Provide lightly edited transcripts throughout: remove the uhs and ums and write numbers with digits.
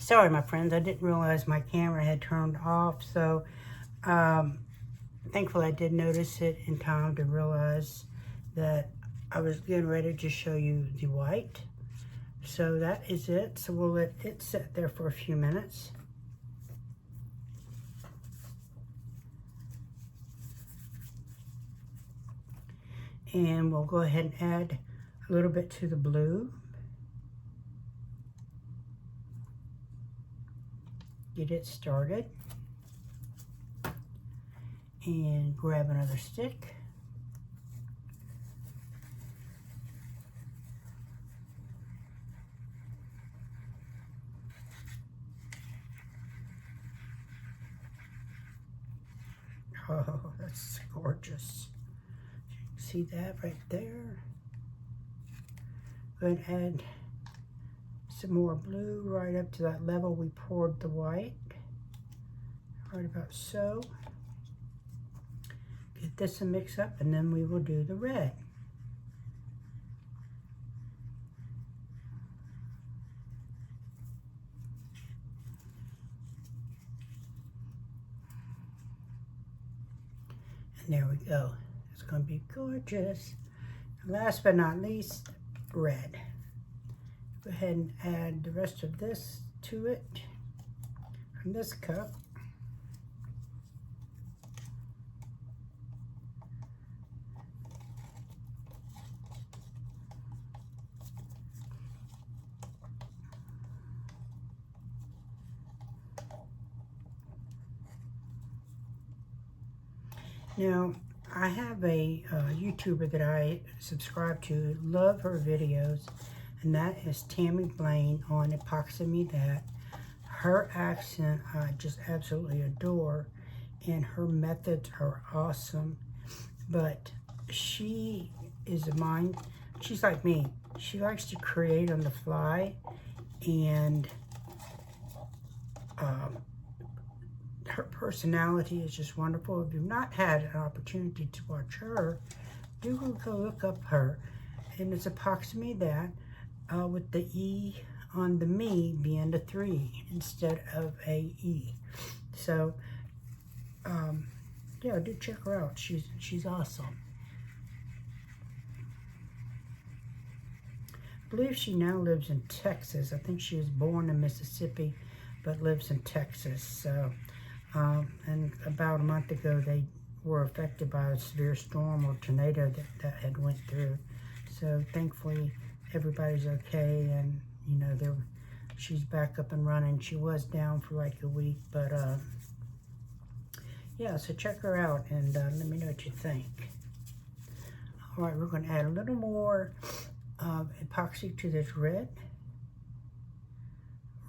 Sorry, my friends, I didn't realize my camera had turned off, so thankfully I did notice it in time to realize that I was getting ready to show you the white. So that is it. So we'll let it sit there for a few minutes. And we'll go ahead and add a little bit to the blue. Get it started. And grab another stick. Oh, that's gorgeous. See that right there? Go ahead and add some more blue right up to that level we poured the white. Right about so. Get this a mix up, and then we will do the red. And there we go. It's going to be gorgeous. And last but not least, red. Go ahead and add the rest of this to it from this cup. Now, I have a YouTuber that I subscribe to, love her videos, and that is Tammy Blaine on Epoxy Me That. Her accent I just absolutely adore, and her methods are awesome, but she is a mind, she's like me. She likes to create on the fly, and her personality is just wonderful. If you've not had an opportunity to watch her, do go look up her. And it's Epoxy Me That, with the E on the me being a 3 instead of a E. So, yeah, do check her out. She's awesome. I believe she now lives in Texas. I think she was born in Mississippi, but lives in Texas. So, and about a month ago, they were affected by a severe storm or tornado that had went through. So thankfully, everybody's okay, and you know, she's back up and running. She was down for like a week, but yeah. So check her out and let me know what you think. All right, we're going to add a little more epoxy to this red,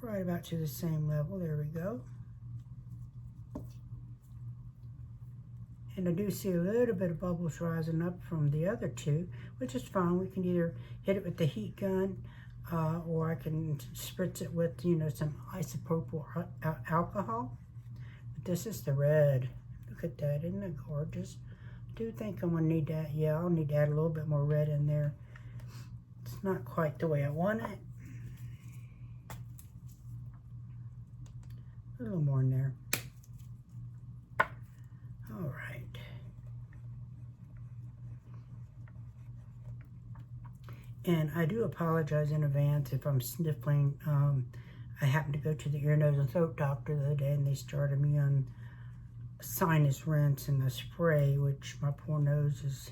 right about to the same level. There we go. And I do see a little bit of bubbles rising up from the other two, which is fine. We can either hit it with the heat gun, or I can spritz it with, you know, some isopropyl alcohol. But this is the red. Look at that, isn't it gorgeous? I do think I'm gonna need that. Yeah, I'll need to add a little bit more red in there. It's not quite the way I want it. A little more in there. All right. And I do apologize in advance if I'm sniffling. I happened to go to the ear, nose, and throat doctor the other day, and they started me on sinus rinse and a spray, which my poor nose is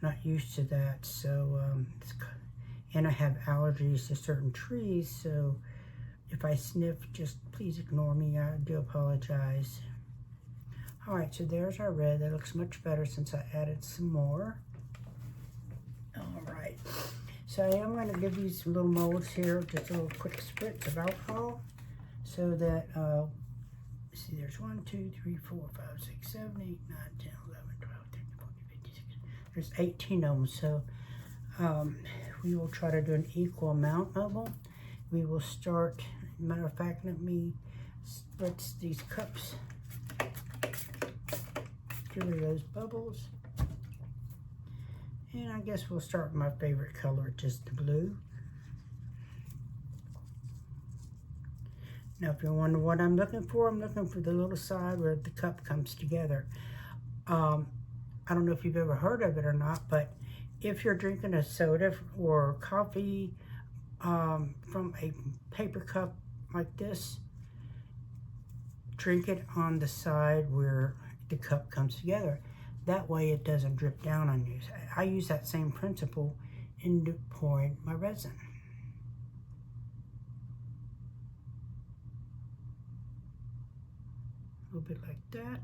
not used to that. So, and I have allergies to certain trees, so if I sniff, just please ignore me. I do apologize. All right, so there's our red. That looks much better since I added some more. All right. So I am going to give you some little molds here, just a little quick spritz of alcohol, so that, see, there's 1, 2, 3, 4, 5, 6, 7, 8, 9, 10, 11, 12, 13, 14, 15, 16. There's 18 of them, so we will try to do an equal amount of them. We will start, matter of fact, let me spritz these cups. Get rid of those bubbles. And I guess we'll start with my favorite color, just the blue. Now, if you're wondering what I'm looking for the little side where the cup comes together. I don't know if you've ever heard of it or not, but if you're drinking a soda or coffee from a paper cup like this, drink it on the side where the cup comes together. That way it doesn't drip down on you. I use that same principle into pouring my resin. A little bit like that.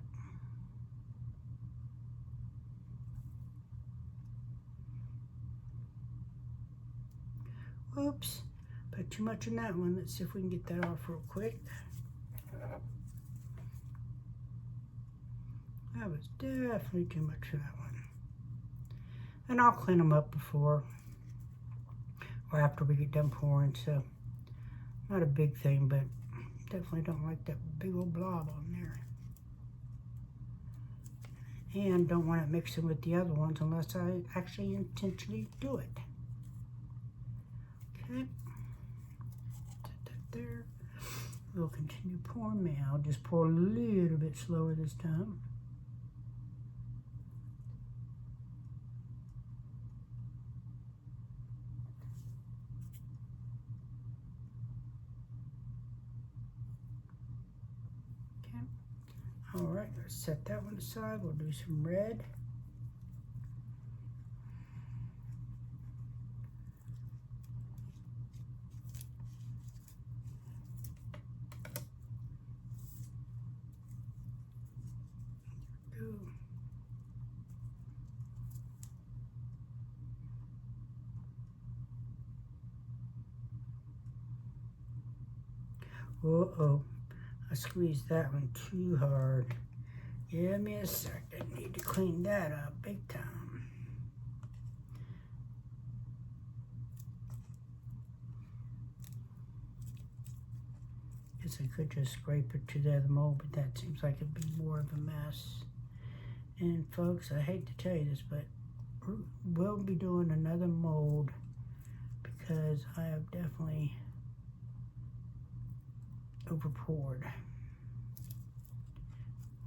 Oops, put too much in that one. Let's see if we can get that off real quick. That was definitely too much for that one. And I'll clean them up before or after we get done pouring, so not a big thing, but definitely don't like that big old blob on there. And don't want it mixing with the other ones unless I actually intentionally do it. Okay, set that there. We'll continue pouring now. I'll just pour a little bit slower this time. Okay, all right, let's set that one aside. We'll do some red. Uh-oh, I squeezed that one too hard. Give me a second, need to clean that up big time. Guess I could just scrape it to the other mold, but that seems like it'd be more of a mess. And folks, I hate to tell you this, but we'll be doing another mold because I have definitely over poured,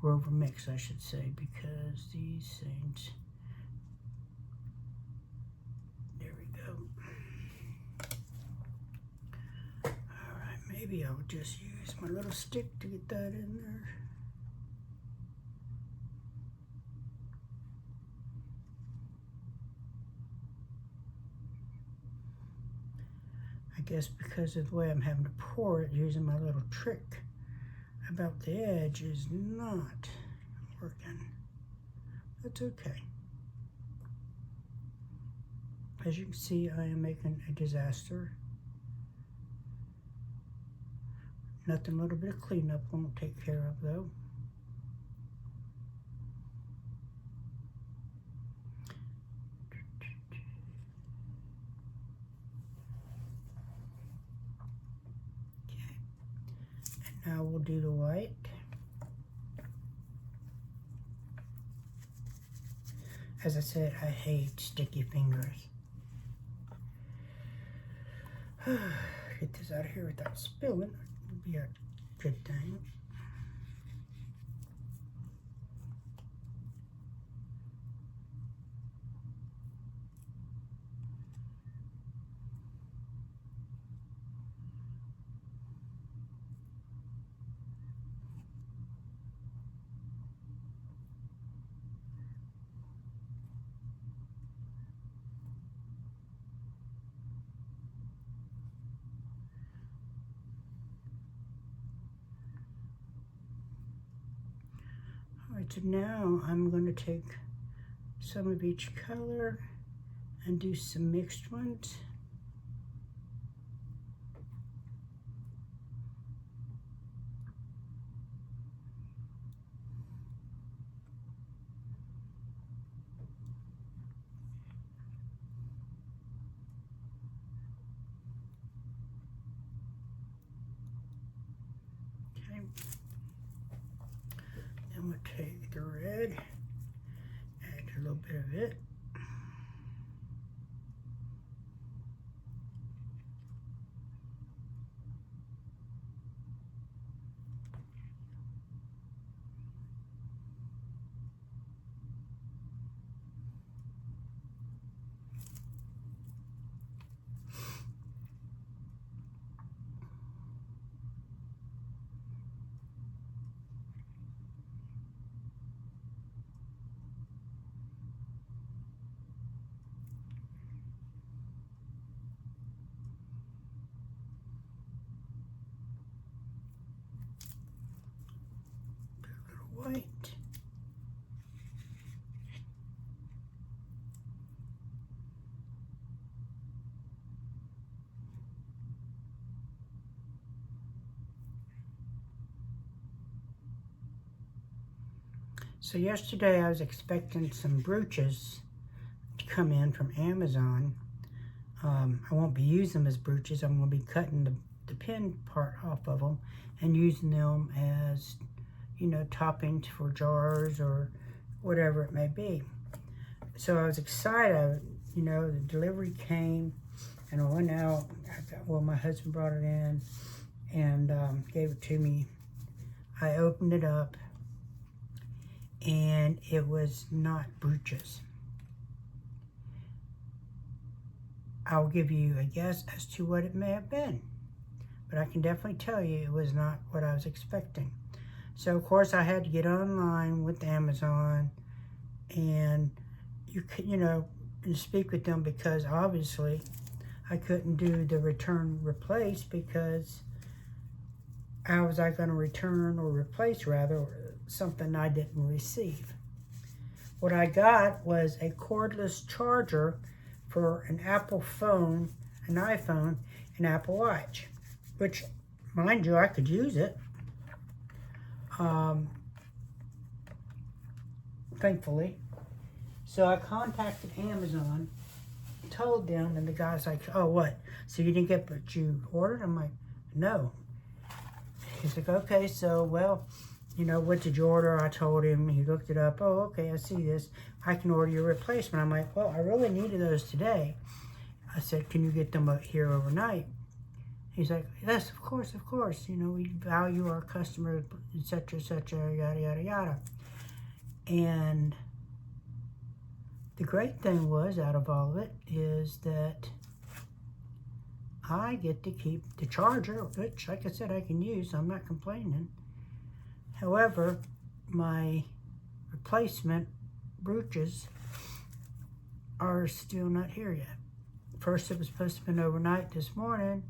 or over mixed, I should say, because these things, there we go. All right, maybe I'll just use my little stick to get that in there. I guess because of the way I'm having to pour it, using my little trick about the edge is not working. That's okay. As you can see, I am making a disaster. Nothing a little bit of cleanup won't take care of though. Now we'll do the white. As I said, I hate sticky fingers. Get this out of here without spilling. Would be a good thing. Alright, so now I'm going to take some of each color and do some mixed ones. Okay. Then we'll take the red, add a little bit of it. So yesterday I was expecting some brooches to come in from Amazon. I won't be using them as brooches. I'm going to be cutting the pin part off of them and using them as, you know, toppings for jars or whatever it may be. So I was excited. You know, the delivery came and I went out. Well, my husband brought it in and gave it to me. I opened it up and it was not brooches. I'll give you a guess as to what it may have been, but I can definitely tell you it was not what I was expecting. So of course I had to get online with Amazon and you know, and speak with them, because obviously I couldn't do the return replace, because how was I going to return or replace rather something I didn't receive? What I got was a cordless charger for an Apple phone, an iPhone, and Apple Watch, which, mind you, I could use it. Thankfully. So I contacted Amazon, told them, and the guy's like, oh, what? So you didn't get what you ordered? I'm like, no. He's like, okay, so, well, you know, what did you order? I told him. He looked it up. Oh, okay, I see this. I can order your replacement. I'm like, well, I really needed those today. I said, can you get them here overnight? He's like, yes, of course, of course. You know, we value our customers, et cetera, yada, yada, yada. And the great thing was, out of all of it, is that I get to keep the charger, which, like I said, I can use. So I'm not complaining. However, my replacement brooches are still not here yet. First, it was supposed to have been overnight this morning,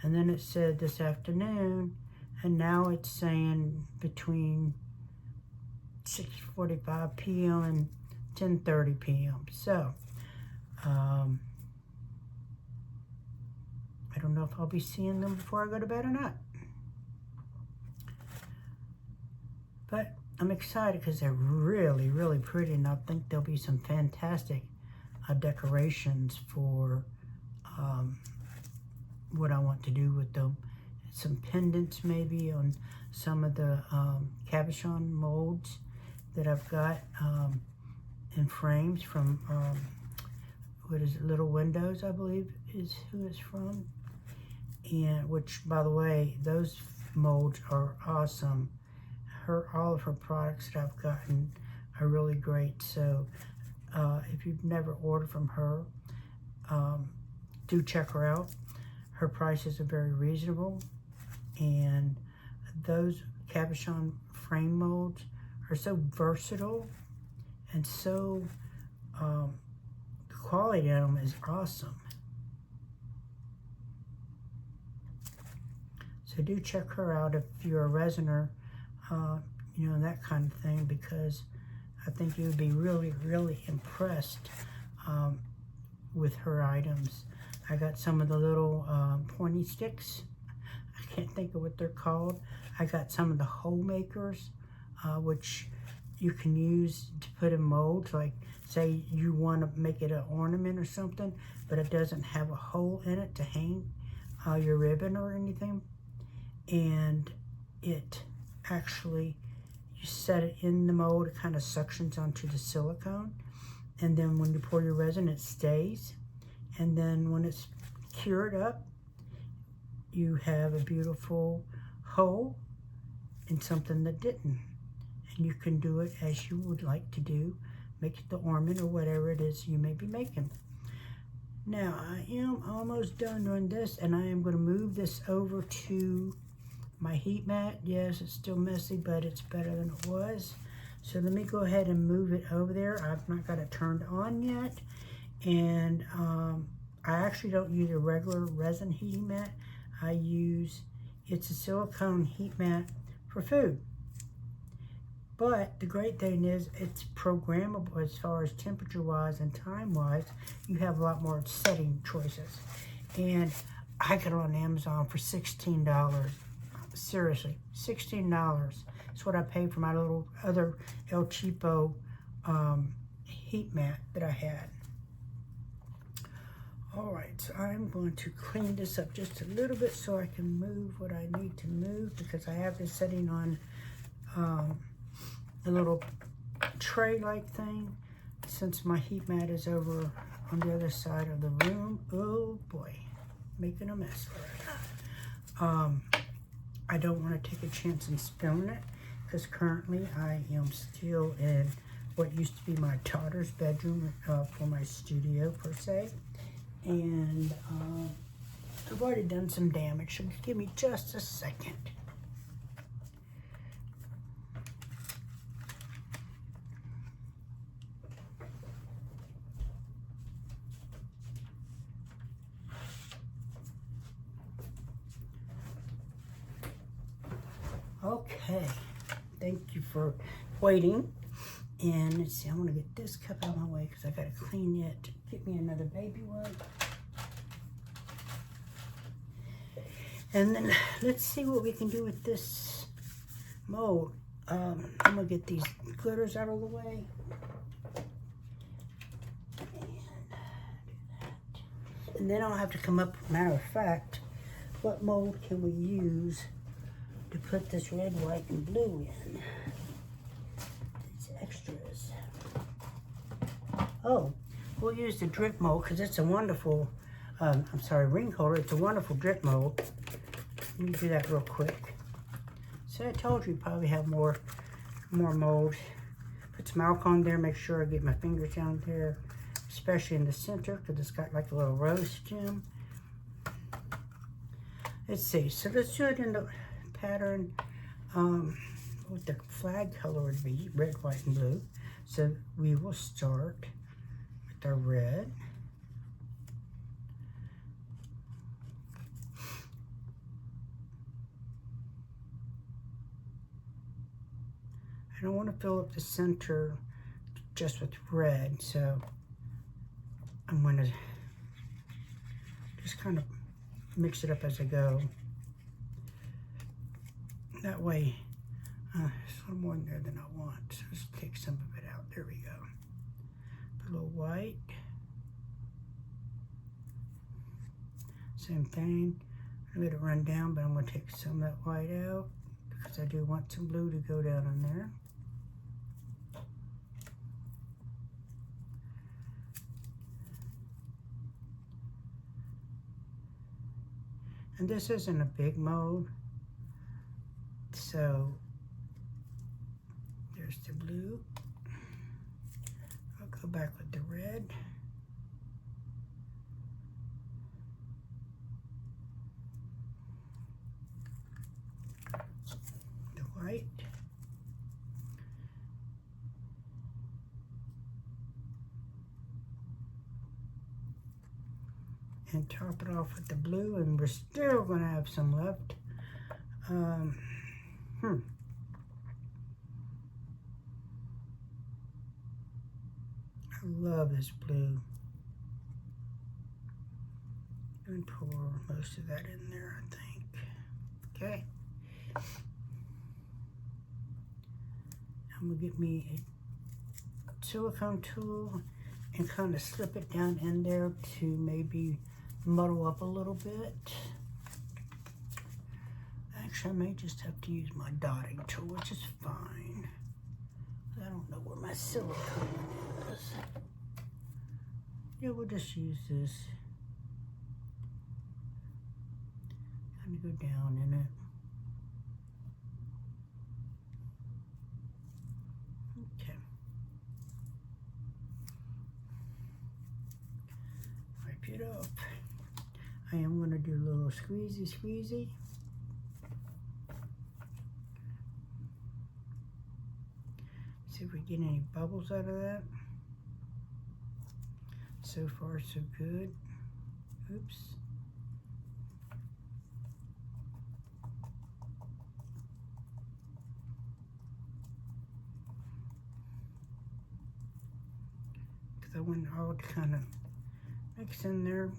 and then it said this afternoon, and now it's saying between 6:45 p.m. and 10:30 p.m. So, I don't know if I'll be seeing them before I go to bed or not. But I'm excited because they're really, really pretty, and I think there'll be some fantastic decorations for what I want to do with them. Some pendants maybe on some of the cabochon molds that I've got in frames from, what is it, Little Windows, I believe is who it's from. And which, by the way, those molds are awesome. All of her products that I've gotten are really great. So if you've never ordered from her, do check her out. Her prices are very reasonable, and those cabochon frame molds are so versatile, and so the quality of them is awesome. So do check her out if you're a resoner, you know, that kind of thing, because I think you would be really, really impressed with her items. I got some of the little pointy sticks. I can't think of what they're called. I got some of the hole makers, which you can use to put in molds. Like, say you want to make it an ornament or something, but it doesn't have a hole in it to hang your ribbon or anything. And it actually, you set it in the mold, it kind of suctions onto the silicone, and then when you pour your resin, it stays. And then when it's cured up, you have a beautiful hole in something that didn't. And you can do it as you would like to do, make it the ornament or whatever it is you may be making. Now, I am almost done doing this, and I am going to move this over to my heat mat. Yes, it's still messy, but it's better than it was. So let me go ahead and move it over there. I've not got it turned on yet. And I actually don't use a regular resin heating mat. It's a silicone heat mat for food. But the great thing is it's programmable as far as temperature-wise and time-wise. You have a lot more setting choices. And I got it on Amazon for $16. Seriously, $16. That's what I paid for my little other El Cheapo heat mat that I had. Alright, so I'm going to clean this up just a little bit so I can move what I need to move, because I have this sitting on a little tray-like thing, since my heat mat is over on the other side of the room. Oh boy, making a mess for it. I don't want to take a chance in spilling it, because currently I am still in what used to be my daughter's bedroom for my studio per se. And I've already done some damage, so give me just a second. Okay, thank you for waiting. And let's see, I'm gonna get this cup out of my way because I gotta clean it. Get me another baby wipe. And then let's see what we can do with this mold. I'm gonna get these glitters out of the way. And then I'll have to come up, matter of fact, what mold can we use to put this red, white, and blue in? These extras. Oh, we'll use the drip mold because it's a wonderful, ring holder. It's a wonderful drip mold. Let me do that real quick. So I told you probably have more mold. Put some alcohol in there, make sure I get my fingers down there, especially in the center because it's got like a little rose gem. Let's see, so let's do it in the pattern what the flag color would be, red, white, and blue. So we will start with our red. I don't want to fill up the center just with red, so I'm going to just kind of mix it up as I go. That way, there's a little more in there than I want. So let's take some of it out. There we go. Put a little white. Same thing. I let it run down, but I'm going to take some of that white out because I do want some blue to go down in there. And this isn't a big mold. So there's the blue. I'll go back with the red. The white. And top it off with the blue, and we're still going to have some left. I love this blue. And pour most of that in there, I think. Okay. I'm gonna get me a silicone tool and kind of slip it down in there to maybe muddle up a little bit. Actually, I may just have to use my dotting tool, which is fine. I don't know where my silicone is. Yeah, we'll just use this. Kind of go down in it. Okay. Wipe it up. I am going to do a little squeezy, squeezy. See if we get any bubbles out of that. So far, so good. Oops. Because I want it all to kind of mix in there.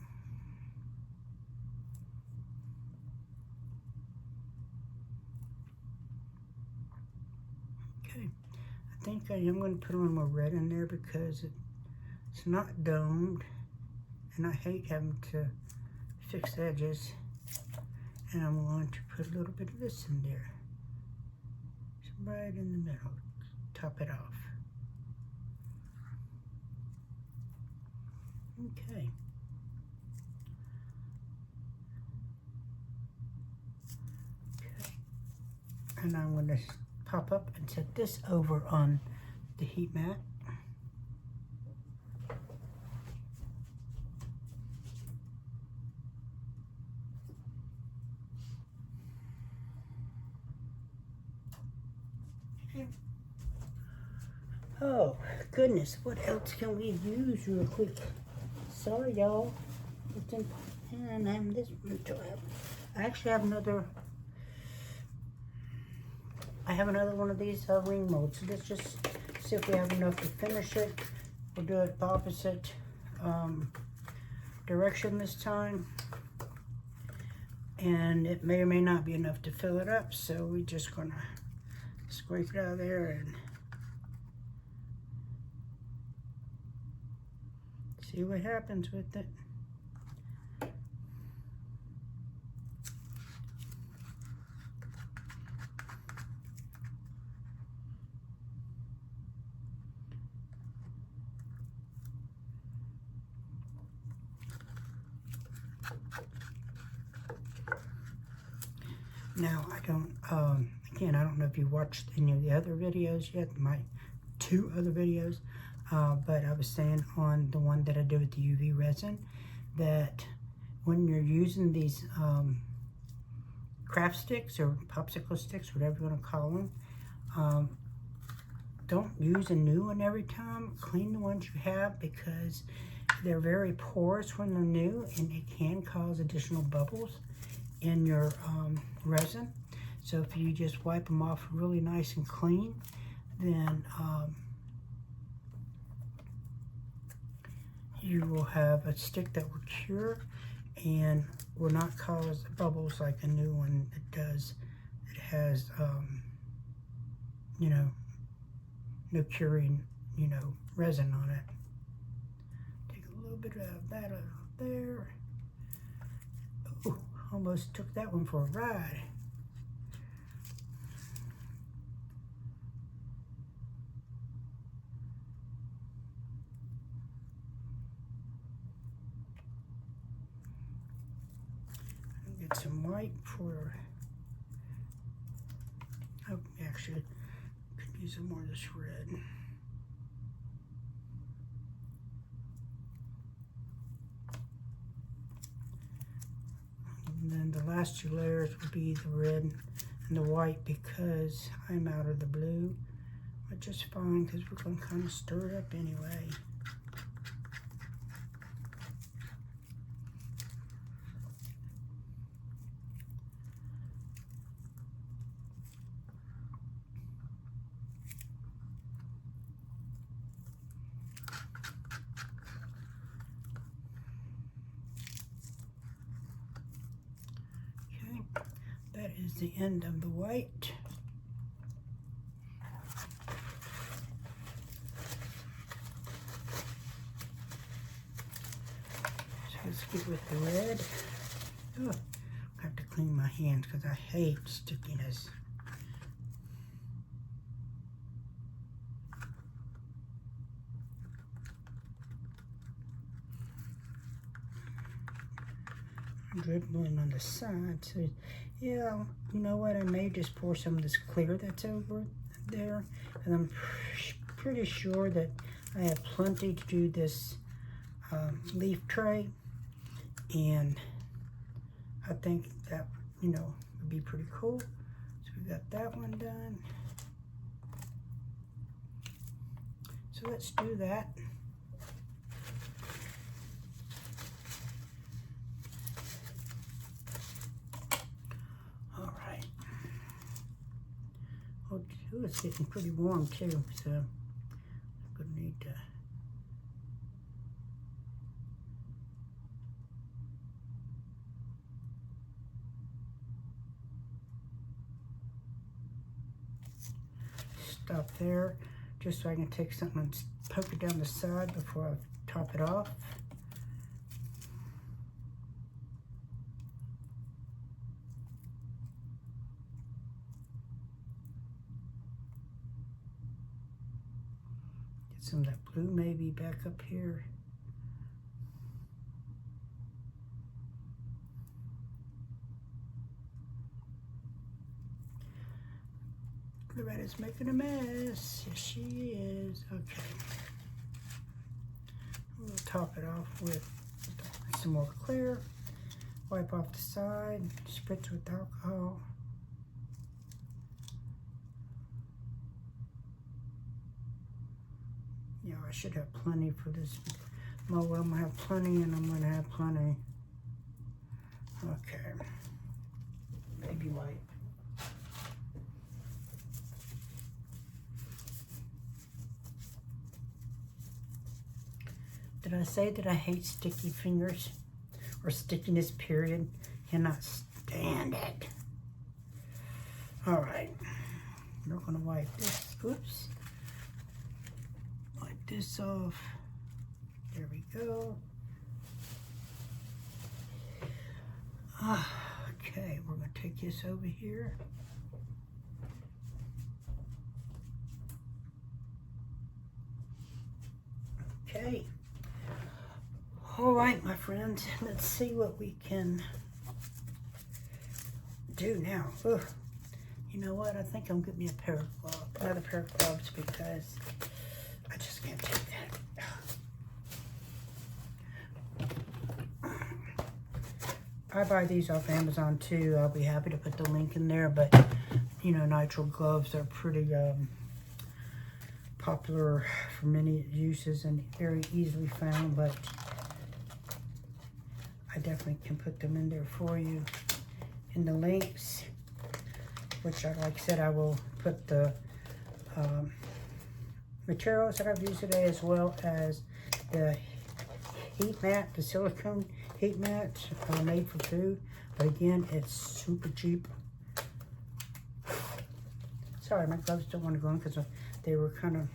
Okay, I think I am going to put a little more red in there because it's not domed, and I hate having to fix edges. And I'm going to put a little bit of this in there, just right in the middle, top it off. Okay. And I'm going to pop up and set this over on the heat mat. Okay. Oh goodness, what else can we use real quick? Sorry y'all, and I'm this one. I actually have another. I have another one of these ring molds. So let's just see if we have enough to finish it. We'll do it the opposite direction this time. And it may or may not be enough to fill it up, so we're just gonna scrape it out of there and see what happens with it. Now, I don't, again, I don't know if you watched any of the other videos yet, my 2 other videos, but I was saying on the one that I did with the UV resin, that when you're using these craft sticks or popsicle sticks, whatever you want to call them, don't use a new one every time. Clean the ones you have because they're very porous when they're new, and it can cause additional bubbles in your resin. So if you just wipe them off really nice and clean, then you will have a stick that will cure and will not cause bubbles like a new one that does. It has, you know, no curing, you know, resin on it. Take a little bit of that out of there. Ooh, almost took that one for a ride. Get some white for, oh, actually, could use some more of this red. And then the last 2 layers will be the red and the white because I'm out of the blue, which is fine because we're going to kind of stir it up anyway. That is the end of the white. So let's get with the red. Oh, I have to clean my hands because I hate stickiness. Dribbling on the side, so yeah, you know what, I may just pour some of this clear that's over there, and I'm pretty sure that I have plenty to do this leaf tray, and I think that, you know, would be pretty cool. So we got that one done, so let's do that. Oh, it's getting pretty warm too, so I'm gonna need to stop there, just so I can take something and poke it down the side before I top it off. Get some of that blue maybe back up here. Loretta's making a mess. Yes, she is. Okay. We'll top it off with some more clear. Wipe off the side. Spritz with alcohol. Yeah, I should have plenty for this mold. I'm going to have plenty, and I'm going to have plenty. Okay. Baby wipe. Did I say that I hate sticky fingers or stickiness, period? Cannot stand it. All right, we're gonna wipe this, oops. Wipe this off. There we go. Okay, we're gonna take this over here. Okay. All right, my friends, let's see what we can do now. Ugh. You know what? I think I'm getting me a pair of gloves, another pair of gloves, because I just can't take that. I buy these off Amazon too. I'll be happy to put the link in there, but you know, nitrile gloves are pretty popular for many uses and very easily found, but I definitely can put them in there for you in the links, which, like I said, I will put the materials that I've used today, as well as the heat mat, the silicone heat mat made for food. But again, it's super cheap. Sorry, my gloves don't want to go on because they were kind of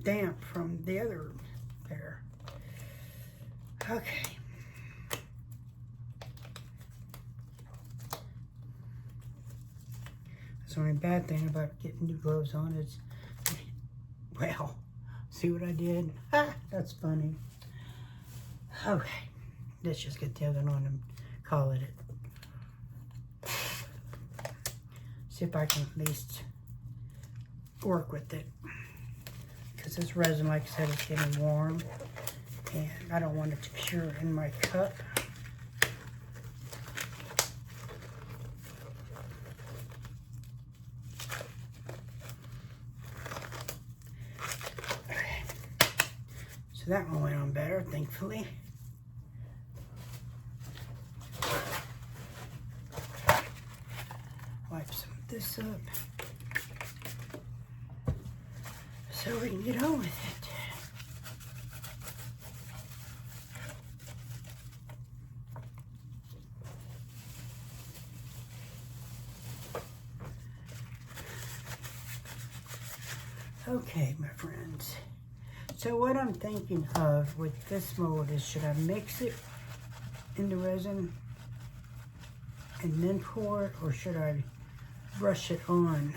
damp from the other pair. Okay. That's the only bad thing about getting new gloves on is, well, see what I did? Ha, that's funny. Okay, let's just get the other one and call it. See if I can at least work with it. Because this resin, like I said, is getting warm. And I don't want it to cure in my cup. Okay. So that one went on better, thankfully. Wipe some of this up so we can get on with it. Okay, my friends. So what I'm thinking of with this mold is, should I mix it in the resin and then pour it, or should I brush it on?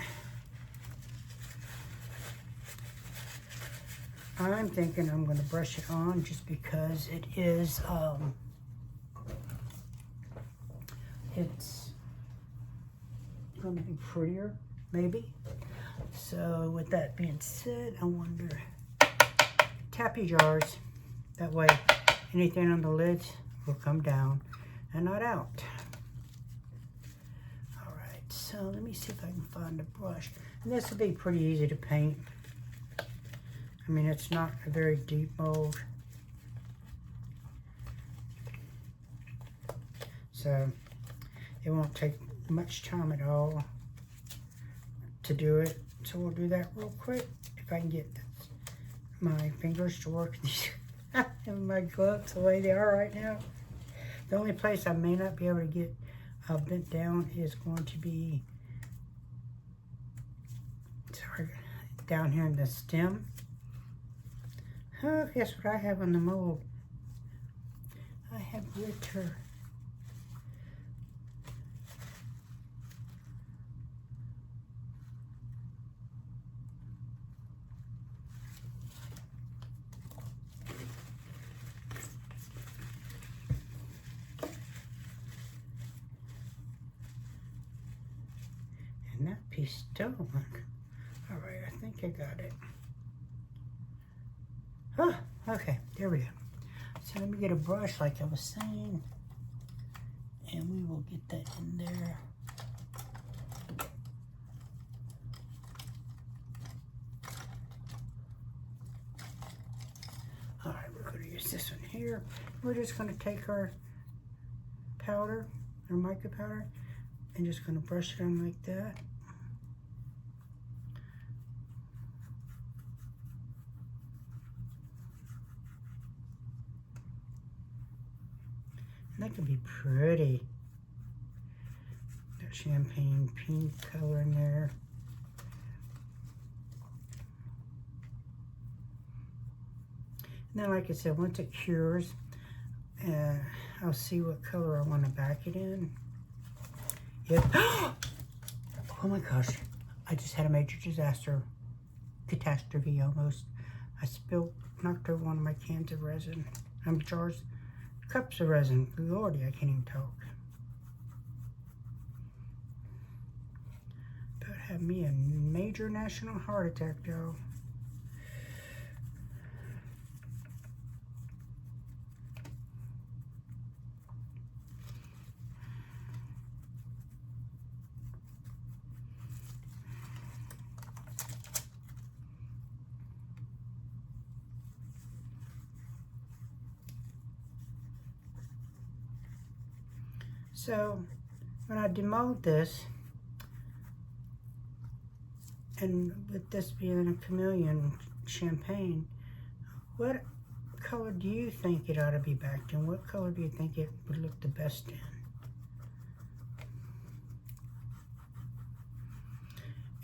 I'm thinking I'm going to brush it on just because it is, it's going to be prettier, maybe. So with that being said, I wonder, tappy jars, that way anything on the lids will come down and not out. All right, so let me see if I can find a brush. And this will be pretty easy to paint. I mean, it's not a very deep mold, so it won't take much time at all to do it. So we'll do that real quick. If I can get my fingers to work and my gloves the way they are right now. The only place I may not be able to get bent down is going to be sorry, down here in the stem. Oh, guess what I have on the mold? I have glitter. And that piece don't work. All right, I think I got it. Oh, okay, there we go. So let me get a brush like I was saying, and we will get that in there. All right, we're going to use this one here. We're just going to take our powder, our mica powder, and just going to brush it on like that. And that could be pretty. That champagne pink color in there. And then, like I said, once it cures, I'll see what color I want to back it in. Yep. Oh my gosh, I just had a major disaster, catastrophe almost. I knocked over one of my cans of resin. Jars, cups of resin. Lordy, I can't even talk. About had me a major national heart attack, y'all. So when I demold this, and with this being a chameleon champagne, what color do you think it ought to be backed in? What color do you think it would look the best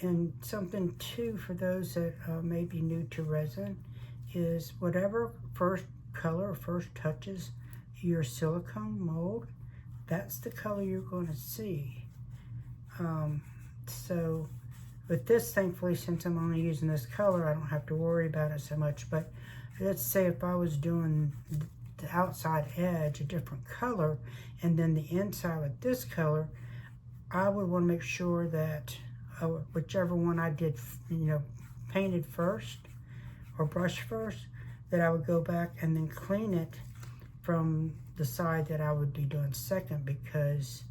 in? And something too for those that may be new to resin is whatever first color, first touches your silicone mold, that's the color you're going to see. So with this, thankfully, since I'm only using this color, I don't have to worry about it so much. But let's say if I was doing the outside edge a different color and then the inside with this color, I would want to make sure that whichever one I did, painted first or brushed first, that I would go back and then clean it from the side that I would be doing second, because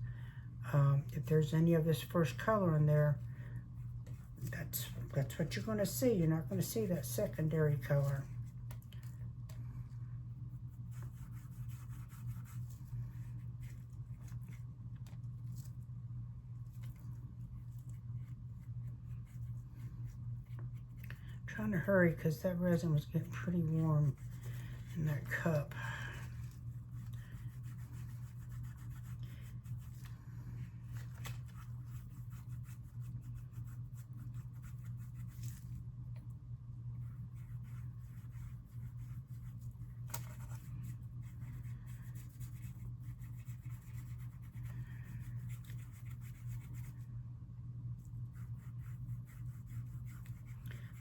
if there's any of this first color in there, that's what you're going to see. You're not going to see that secondary color. Trying to hurry because that resin was getting pretty warm in that cup.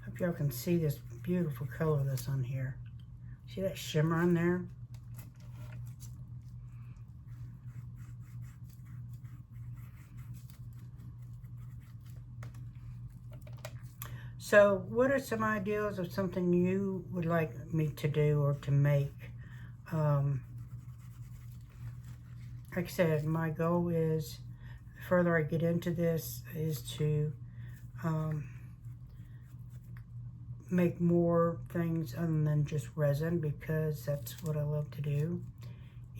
Hope y'all can see this beautiful color that's on here. See that shimmer on there? So what are some ideas of something you would like me to do or to make? Like I said, my goal is, the further I get into this, is to make more things other than just resin, because that's what I love to do.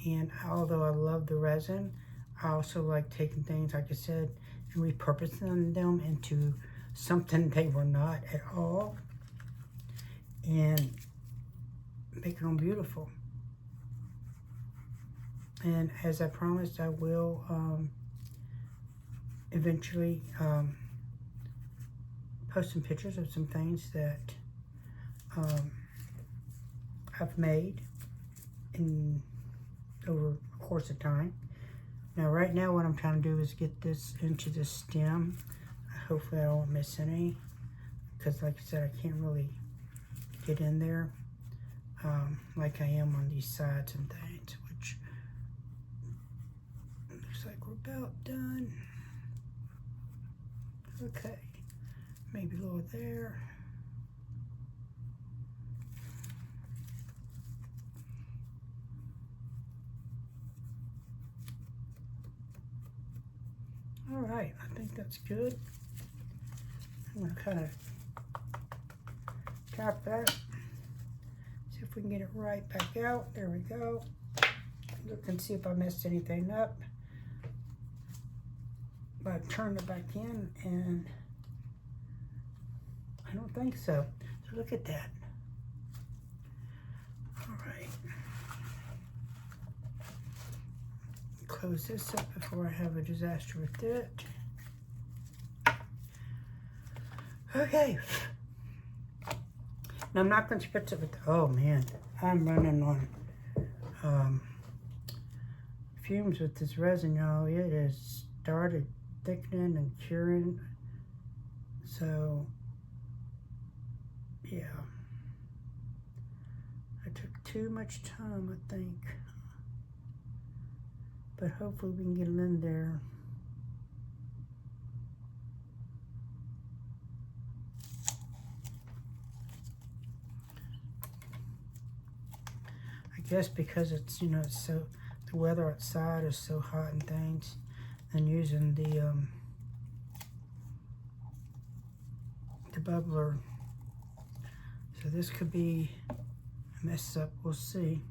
And although I love the resin, I also like taking things, like I said, and repurposing them into something they were not at all, and making them beautiful. And as I promised, I will eventually post some pictures of some things that I've made over a course of time. Now right now what I'm trying to do is get this into the stem. Hopefully I won't miss any, because like I said, I can't really get in there like I am on these sides and things, which looks like we're about done. Okay, maybe a little there. All right, I think that's good. I'm gonna kind of tap that. See if we can get it right back out. There we go. Look and see if I messed anything up. But I turned it back in and I don't think so. So look at that. All right. Close this up before I have a disaster with it. Okay. Now I'm not going to spritz it with, oh man, I'm running on fumes with this resin, y'all. It has started thickening and curing. So, yeah. I took too much time, I think. But hopefully we can get it in there. I guess because it's, you know, it's so, the weather outside is so hot and things, and using the bubbler. So this could be a mess up, we'll see.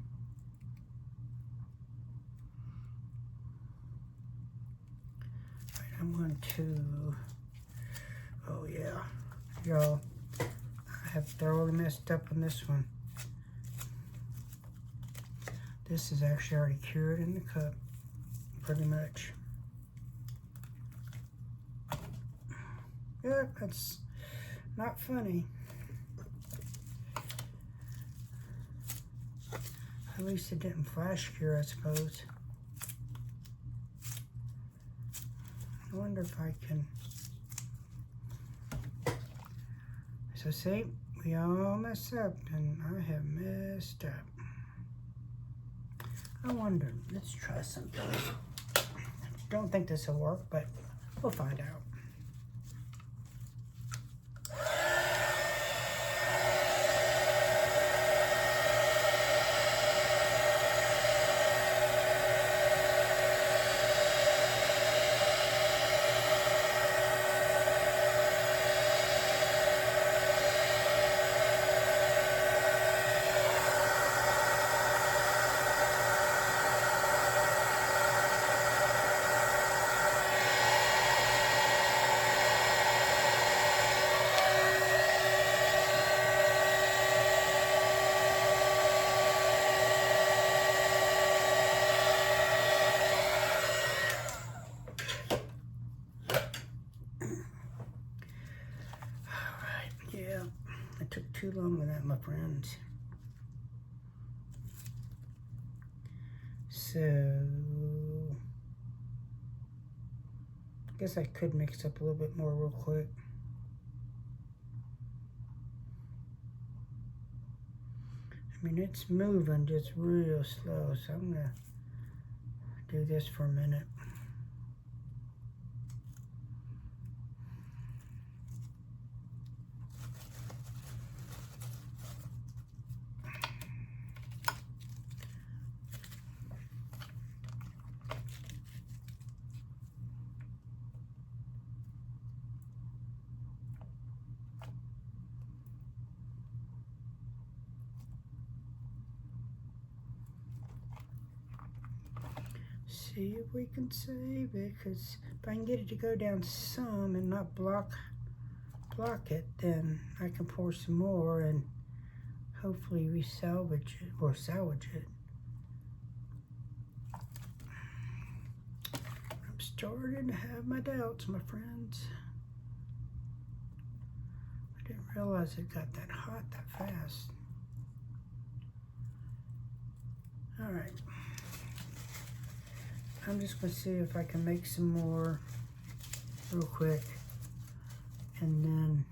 I'm going to, oh yeah, y'all, I have thoroughly messed up on this one. This is actually already cured in the cup, pretty much. Yeah, that's not funny. At least it didn't flash cure, I suppose. I wonder if I can. So see, we all mess up, and I have messed up. I wonder, let's try something. Don't think this will work, but we'll find out. Yeah, I took too long with that, my friends. So, I guess I could mix up a little bit more real quick. I mean, it's moving just real slow, so I'm gonna do this for a minute. See if we can save it, because if I can get it to go down some and not block it, then I can pour some more and hopefully salvage it. I'm starting to have my doubts, my friends. realize it got that hot that fast. Alright. I'm just going to see if I can make some more real quick. And then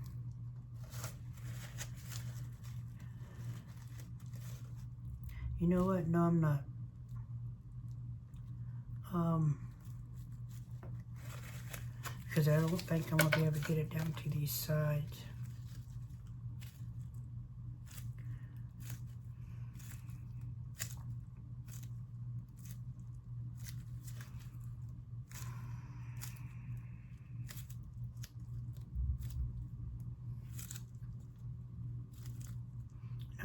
you know what? No, I'm not. Because I don't think I'm going to be able to get it down to these sides.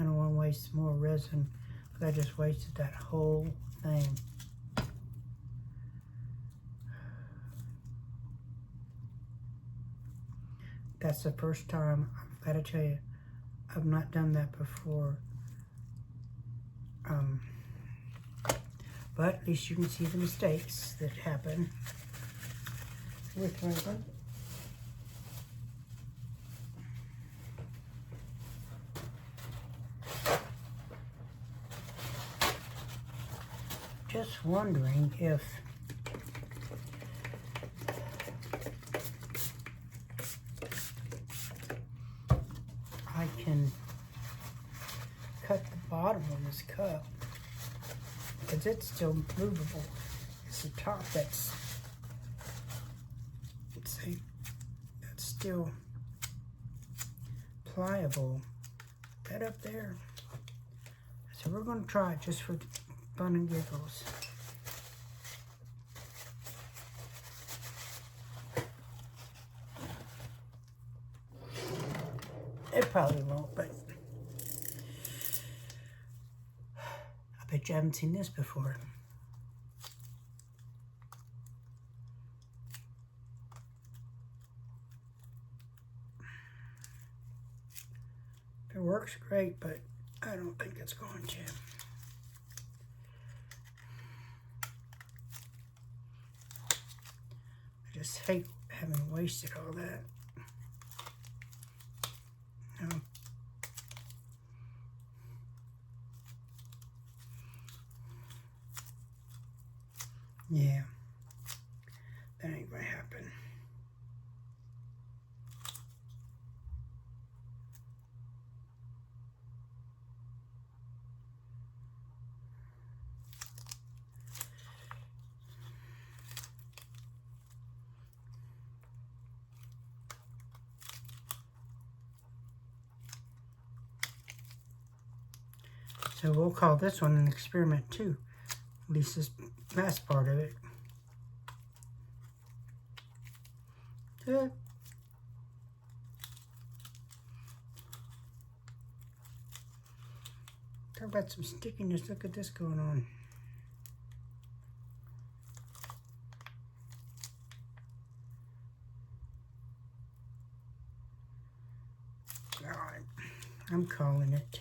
I don't want to waste more resin, because I just wasted that whole thing. That's the first time, I've got to tell you, I've not done that before. But at least you can see the mistakes that happen with resin. Just wondering if I can cut the bottom of this cup, because it's still movable. It's the top that's, let's see, that's still pliable. That up there. So we're going to try it just for fun and giggles. It probably won't, but I bet you haven't seen this before. It works great, but I don't think it's going to. I just hate having wasted all that. No. Yeah, that ain't gonna happen. So we'll call this one an experiment too, at least this last part of it. Talk about some stickiness, look at this going on. Alright, I'm calling it.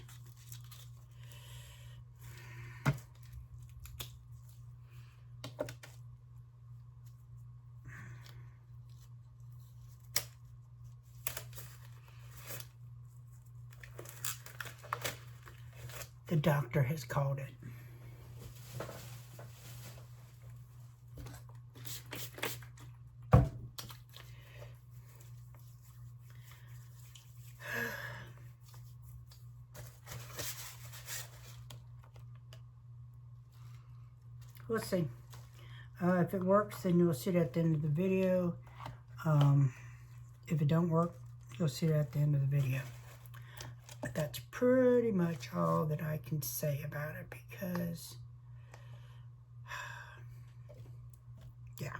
The doctor has called it. We'll see. If it works, then you'll see it at the end of the video. If it don't work, you'll see it at the end of the video. But that's pretty much all that I can say about it, because yeah.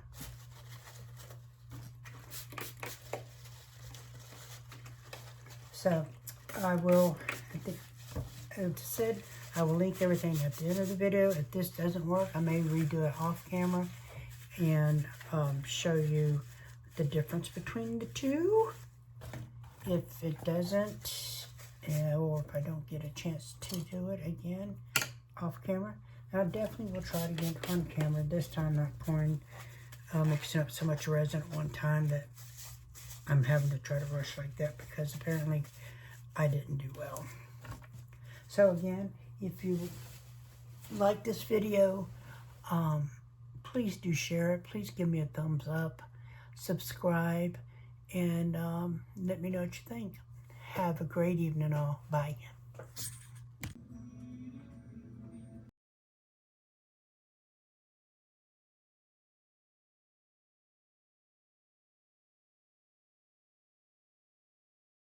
So I will, as said, I will link everything at the end of the video. If this doesn't work, I may redo it off camera and show you the difference between the two. If it doesn't, or if I don't get a chance to do it again off camera, I definitely will try it again on camera. This time not pouring, mixing up so much resin at one time that I'm having to try to rush like that, because apparently I didn't do well. So again, if you like this video, please do share it. Please give me a thumbs up, subscribe, and let me know what you think. Have a great evening all. Bye.